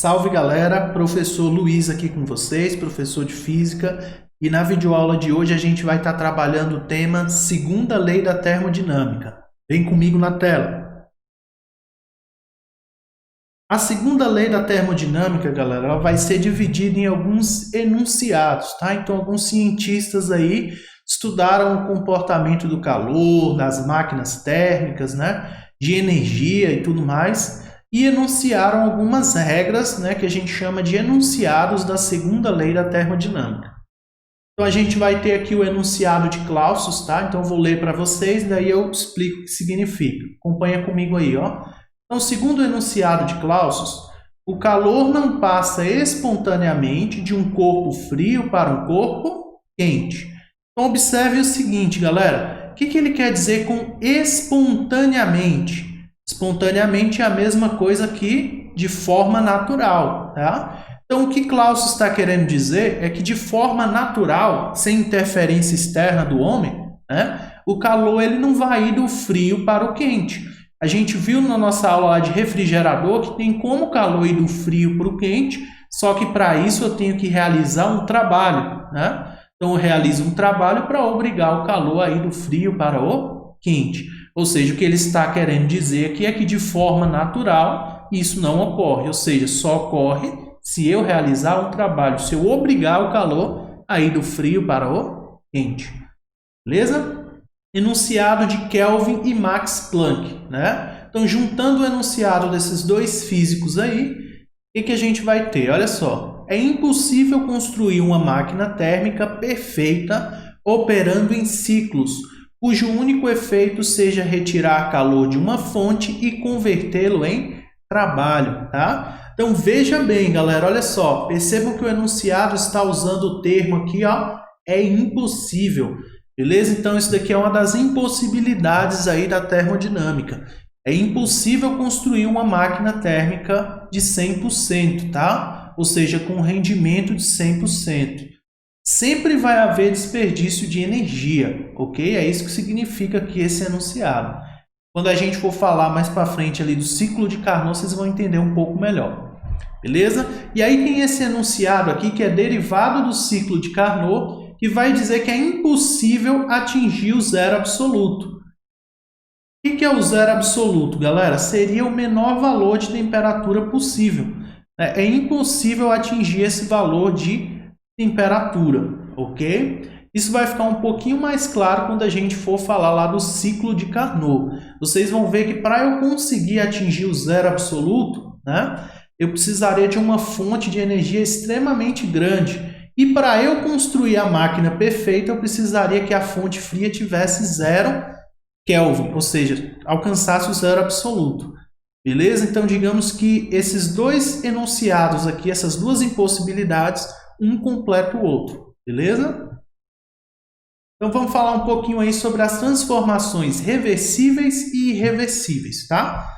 Salve galera, professor Luiz aqui com vocês, professor de Física, e na videoaula de hoje a gente vai estar trabalhando o tema Segunda Lei da Termodinâmica. Vem comigo na tela. A segunda lei da termodinâmica, galera, ela vai ser dividida em alguns enunciados, tá? Então alguns cientistas aí estudaram o comportamento do calor, das máquinas térmicas, né? De energia e tudo mais, e enunciaram algumas regras, né, que a gente chama de enunciados da segunda lei da termodinâmica. Então a gente vai ter aqui o enunciado de Clausius, tá? Então eu vou ler para vocês, daí eu explico o que significa. Acompanha comigo aí, ó. Então, segundo o enunciado de Clausius, o calor não passa espontaneamente de um corpo frio para um corpo quente. Então observe o seguinte, galera. O que ele quer dizer com espontaneamente? Espontaneamente é a mesma coisa que de forma natural, tá? Então, o que Clausius está querendo dizer é que de forma natural, sem interferência externa do homem, né, o calor ele não vai ir do frio para o quente. A gente viu na nossa aula lá de refrigerador que tem como o calor ir do frio para o quente, só que para isso eu tenho que realizar um trabalho, né? Então, eu realizo um trabalho para obrigar o calor a ir do frio para o quente. Ou seja, o que ele está querendo dizer aqui é que de forma natural isso não ocorre. Ou seja, só ocorre se eu realizar um trabalho, se eu obrigar o calor a ir do frio para o quente. Beleza? Enunciado de Kelvin e Max Planck, né? Então, juntando o enunciado desses dois físicos aí, o que a gente vai ter? Olha só, é impossível construir uma máquina térmica perfeita operando em ciclos, cujo único efeito seja retirar calor de uma fonte e convertê-lo em trabalho, tá? Então, veja bem, galera, olha só, percebam que o enunciado está usando o termo aqui, ó, é impossível, beleza? Então, isso daqui é uma das impossibilidades aí da termodinâmica. É impossível construir uma máquina térmica de 100%, tá? Ou seja, com rendimento de 100%. Sempre vai haver desperdício de energia, ok? É isso que significa aqui esse enunciado. Quando a gente for falar mais para frente ali do ciclo de Carnot, vocês vão entender um pouco melhor, beleza? E aí tem esse enunciado aqui que é derivado do ciclo de Carnot, que vai dizer que é impossível atingir o zero absoluto. O que é o zero absoluto, galera? Seria o menor valor de temperatura possível. É impossível atingir esse valor de temperatura, ok? Isso vai ficar um pouquinho mais claro quando a gente for falar lá do ciclo de Carnot. Vocês vão ver que para eu conseguir atingir o zero absoluto, né, eu precisaria de uma fonte de energia extremamente grande. E para eu construir a máquina perfeita, eu precisaria que a fonte fria tivesse 0 Kelvin, ou seja, alcançasse o zero absoluto. Beleza? Então, digamos que esses dois enunciados aqui, essas duas impossibilidades, um completa o outro, beleza? Então vamos falar um pouquinho aí sobre as transformações reversíveis e irreversíveis, tá?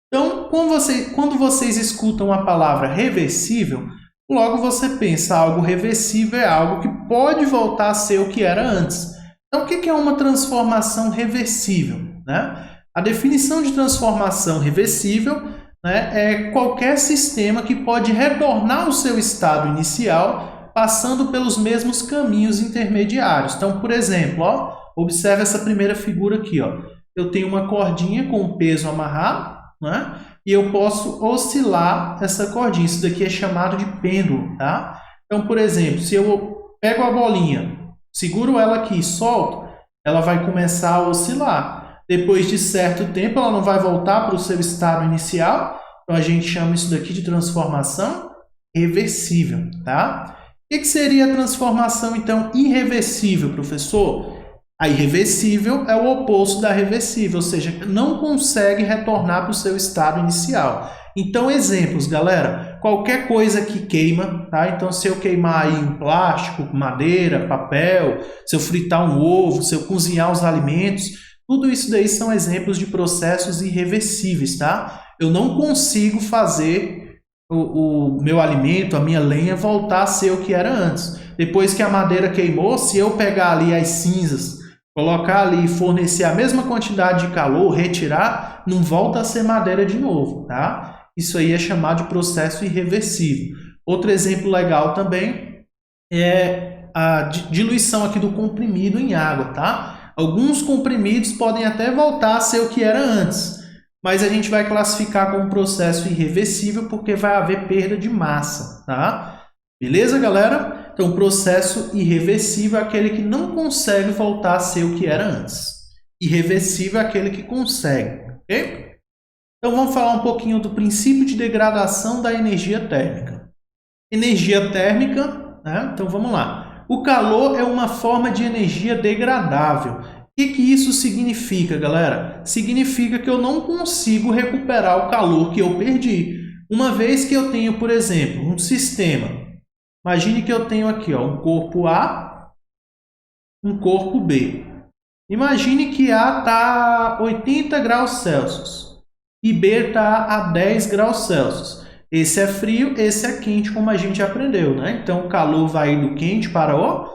Então, quando vocês escutam a palavra reversível, logo você pensa algo reversível é algo que pode voltar a ser o que era antes. Então, o que é uma transformação reversível, né? A definição de transformação reversível, né, é qualquer sistema que pode retornar ao seu estado inicial passando pelos mesmos caminhos intermediários. Então, por exemplo, ó, observe essa primeira figura aqui. Ó. Eu tenho uma cordinha com um peso amarrado, né, e eu posso oscilar essa cordinha. Isso daqui é chamado de pêndulo. Tá? Então, por exemplo, se eu pego a bolinha, seguro ela aqui e solto, ela vai começar a oscilar. Depois de certo tempo, ela não vai voltar para o seu estado inicial. Então, a gente chama isso daqui de transformação reversível, tá? O que seria a transformação, então, irreversível, professor? A irreversível é o oposto da reversível, ou seja, não consegue retornar para o seu estado inicial. Então, exemplos, galera. Qualquer coisa que queima, tá? Então, se eu queimar aí um plástico, madeira, papel, se eu fritar um ovo, se eu cozinhar os alimentos, tudo isso daí são exemplos de processos irreversíveis, tá? Eu não consigo fazer o meu alimento, a minha lenha, voltar a ser o que era antes. Depois que a madeira queimou, se eu pegar ali as cinzas, colocar ali e fornecer a mesma quantidade de calor, retirar, não volta a ser madeira de novo, tá? Isso aí é chamado de processo irreversível. Outro exemplo legal também é a diluição aqui do comprimido em água, tá? Alguns comprimidos podem até voltar a ser o que era antes, mas a gente vai classificar como processo irreversível porque vai haver perda de massa, tá? Beleza, galera? Então, processo irreversível é aquele que não consegue voltar a ser o que era antes. Irreversível é aquele que consegue, ok? Então, vamos falar um pouquinho do princípio de degradação da energia térmica. Energia térmica, né? Então, vamos lá. O calor é uma forma de energia degradável. O que isso significa, galera? Significa que eu não consigo recuperar o calor que eu perdi. Uma vez que eu tenho, por exemplo, um sistema. Imagine que eu tenho aqui um corpo A, um corpo B. Imagine que A está a 80 graus Celsius e B está a 10 graus Celsius. Esse é frio, esse é quente, como a gente aprendeu, né? Então, o calor vai do quente para o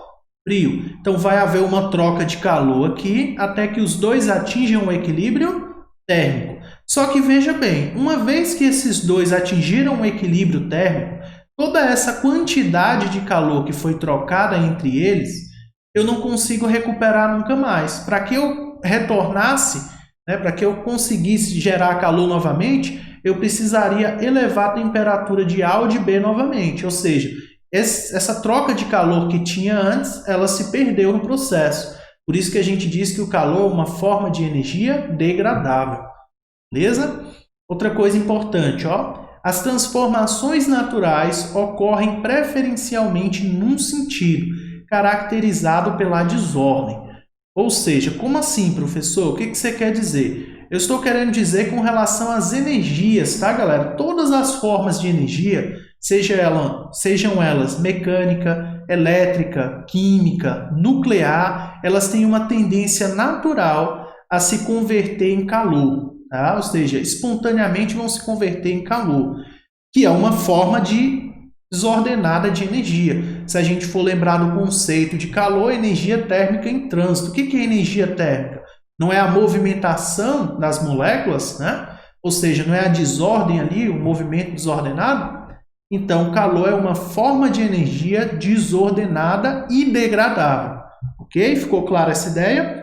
frio. Então, vai haver uma troca de calor aqui até que os dois atinjam um equilíbrio térmico. Só que, veja bem, uma vez que esses dois atingiram um equilíbrio térmico, toda essa quantidade de calor que foi trocada entre eles, eu não consigo recuperar nunca mais. Para que eu retornasse, né, para que eu conseguisse gerar calor novamente, eu precisaria elevar a temperatura de A ou de B novamente. Ou seja, essa troca de calor que tinha antes, ela se perdeu no processo. Por isso que a gente diz que o calor é uma forma de energia degradável. Beleza? Outra coisa importante, as transformações naturais ocorrem preferencialmente num sentido, caracterizado pela desordem. Ou seja, como assim, professor? O que você quer dizer? Eu estou querendo dizer com relação às energias, tá, galera? Todas as formas de energia, sejam elas mecânica, elétrica, química, nuclear, elas têm uma tendência natural a se converter em calor. Tá? Ou seja, espontaneamente vão se converter em calor, que é uma forma desordenada de energia. Se a gente for lembrar do conceito de calor, energia térmica em trânsito. O que é energia térmica? Não é a movimentação das moléculas, né? Ou seja, não é a desordem ali, o movimento desordenado? Então, o calor é uma forma de energia desordenada e degradável. Ok? Ficou clara essa ideia?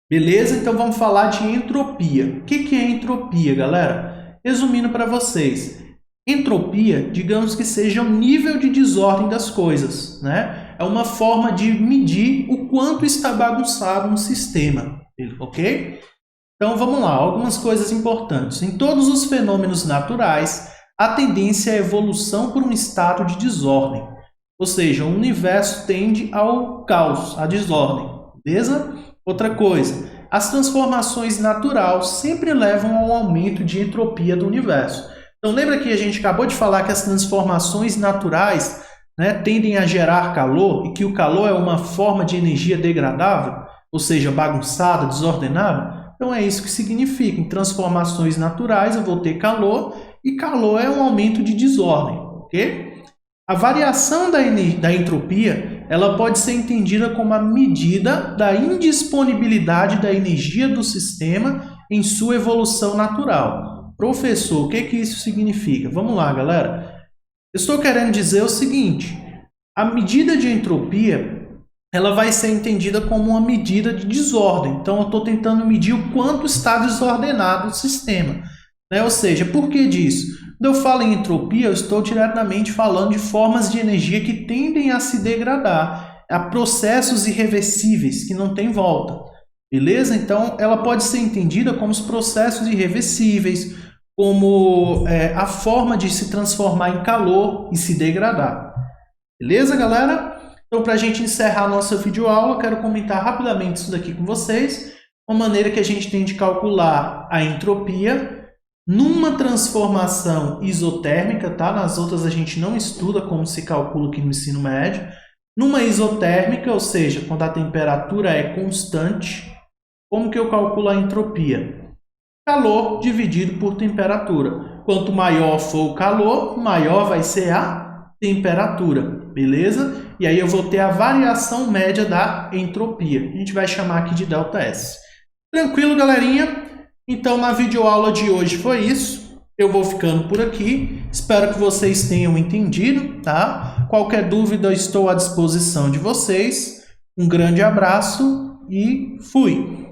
Beleza? Então vamos falar de entropia. O que é entropia, galera? Resumindo para vocês, entropia, digamos que seja o nível de desordem das coisas, né? É uma forma de medir o quanto está bagunçado um sistema, ok? Então vamos lá, algumas coisas importantes. Em todos os fenômenos naturais, a tendência é a evolução por um estado de desordem. Ou seja, o universo tende ao caos, à desordem, beleza? Outra coisa, as transformações naturais sempre levam ao aumento de entropia do universo. Então, lembra que a gente acabou de falar que as transformações naturais, né, tendem a gerar calor e que o calor é uma forma de energia degradável, ou seja, bagunçada, desordenada? Então, é isso que significa. Em transformações naturais, eu vou ter calor e calor é um aumento de desordem, ok? A variação da entropia, ela pode ser entendida como a medida da indisponibilidade da energia do sistema em sua evolução natural. Professor, o que isso significa? Vamos lá, galera. Eu estou querendo dizer o seguinte, a medida de entropia, ela vai ser entendida como uma medida de desordem. Então, eu estou tentando medir o quanto está desordenado o sistema, né? Ou seja, por que disso? Quando eu falo em entropia, eu estou diretamente falando de formas de energia que tendem a se degradar, a processos irreversíveis que não têm volta. Beleza? Então, ela pode ser entendida como os processos irreversíveis, como a forma de se transformar em calor e se degradar. Beleza, galera? Então, para a gente encerrar a nossa videoaula, eu quero comentar rapidamente isso daqui com vocês. Uma maneira que a gente tem de calcular a entropia numa transformação isotérmica, tá? Nas outras a gente não estuda como se calcula aqui no ensino médio. Numa isotérmica, ou seja, quando a temperatura é constante, como que eu calculo a entropia? Calor dividido por temperatura. Quanto maior for o calor, maior vai ser a temperatura, beleza? E aí eu vou ter a variação média da entropia. A gente vai chamar aqui de ΔS. Tranquilo, galerinha? Então, na videoaula de hoje foi isso. Eu vou ficando por aqui, espero que vocês tenham entendido, tá? Qualquer dúvida, eu estou à disposição de vocês. Um grande abraço e fui!